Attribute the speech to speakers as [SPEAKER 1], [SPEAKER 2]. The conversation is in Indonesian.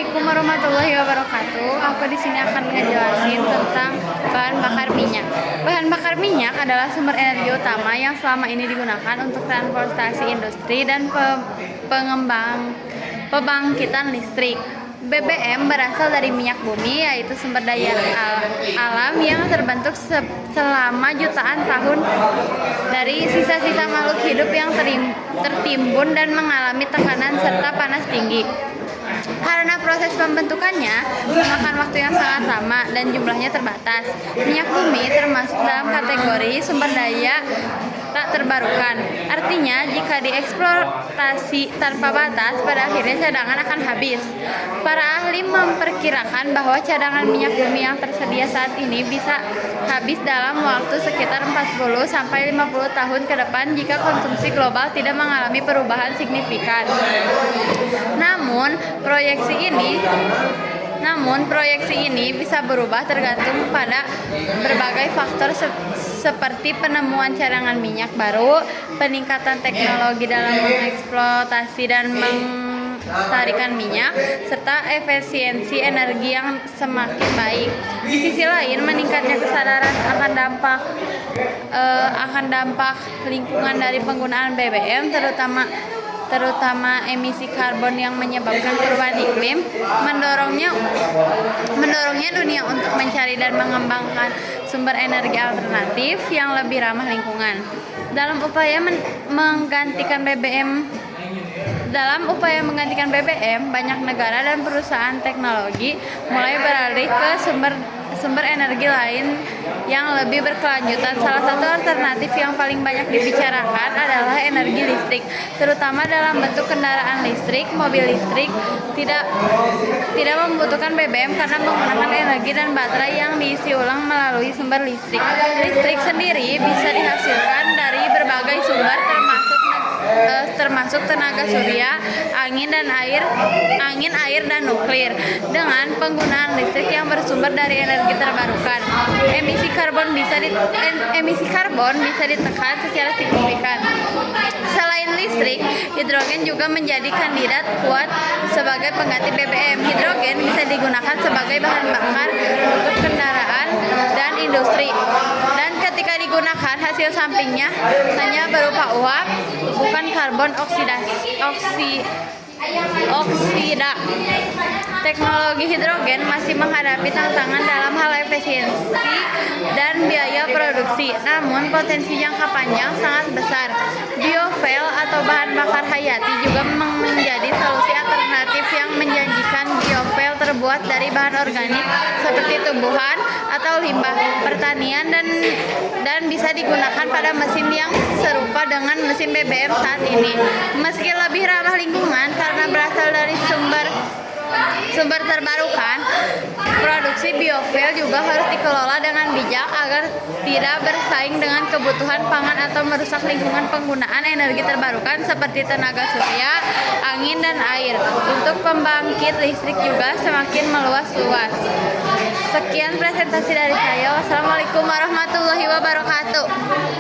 [SPEAKER 1] Assalamualaikum warahmatullahi wabarakatuh. Aku di sini akan ngejelasin tentang bahan bakar minyak. Bahan bakar minyak adalah sumber energi utama yang selama ini digunakan untuk transportasi industri dan pembangkitan listrik. BBM berasal dari minyak bumi, yaitu sumber daya alam yang terbentuk selama jutaan tahun dari sisa-sisa makhluk hidup yang tertimbun dan mengalami tekanan serta panas tinggi. Karena proses pembentukannya memakan waktu yang sangat lama dan jumlahnya terbatas, minyak bumi termasuk dalam kategori sumber daya tak terbarukan. Artinya, jika dieksploitasi tanpa batas, pada akhirnya cadangan akan habis. Para ahli memperkirakan bahwa cadangan minyak bumi yang tersedia saat ini bisa habis dalam waktu sekitar 40-50 tahun ke depan jika konsumsi global tidak mengalami perubahan signifikan. Namun, proyeksi ini bisa berubah tergantung pada berbagai faktor seperti penemuan cadangan minyak baru, peningkatan teknologi dalam mengeksploitasi dan melestarikan minyak, serta efisiensi energi yang semakin baik. Di sisi lain, meningkatnya kesadaran akan dampak lingkungan dari penggunaan BBM, terutama emisi karbon yang menyebabkan perubahan iklim, mendorongnya dunia untuk mencari dan mengembangkan sumber energi alternatif yang lebih ramah lingkungan. Dalam upaya menggantikan BBM, banyak negara dan perusahaan teknologi mulai beralih ke sumber energi lain yang lebih berkelanjutan. Salah satu alternatif yang paling banyak dibicarakan adalah energi listrik, terutama dalam bentuk kendaraan listrik. Mobil listrik tidak membutuhkan BBM karena menggunakan energi dan baterai yang diisi ulang melalui sumber listrik. Listrik sendiri bisa dihasilkan dari berbagai sumber termasuk tenaga surya, angin, air dan nuklir. Dengan penggunaan listrik yang bersumber dari energi terbarukan, emisi karbon bisa ditekan secara signifikan. Selain listrik, hidrogen juga menjadi kandidat kuat sebagai pengganti BBM. Hidrogen bisa digunakan sebagai bahan bakar untuk kendaraan dan industri. Dan ketika digunakan, hasil sampingnya hanya berupa uap, bukan karbon oksida. Teknologi hidrogen masih menghadapi tantangan dalam hal efisiensi dan biaya produksi, namun potensi jangka panjang sangat besar. Biofuel atau bahan bakar hayati juga menjadi solusi alternatif yang menjanjikan. Biofuel terbuat dari bahan organik seperti tumbuhan atau limbah pertanian dan bisa digunakan pada mesin yang serupa dengan mesin BBM saat ini. Meski lebih ramah lingkungan karena berasal dari sumber terbarukan, produksi biofuel juga harus dikelola dengan bijak agar tidak bersaing dengan kebutuhan pangan atau merusak lingkungan. Penggunaan energi terbarukan seperti tenaga surya, angin, dan air untuk pembangkit listrik juga semakin meluas-luas. Sekian presentasi dari saya. Wassalamualaikum warahmatullahi wabarakatuh.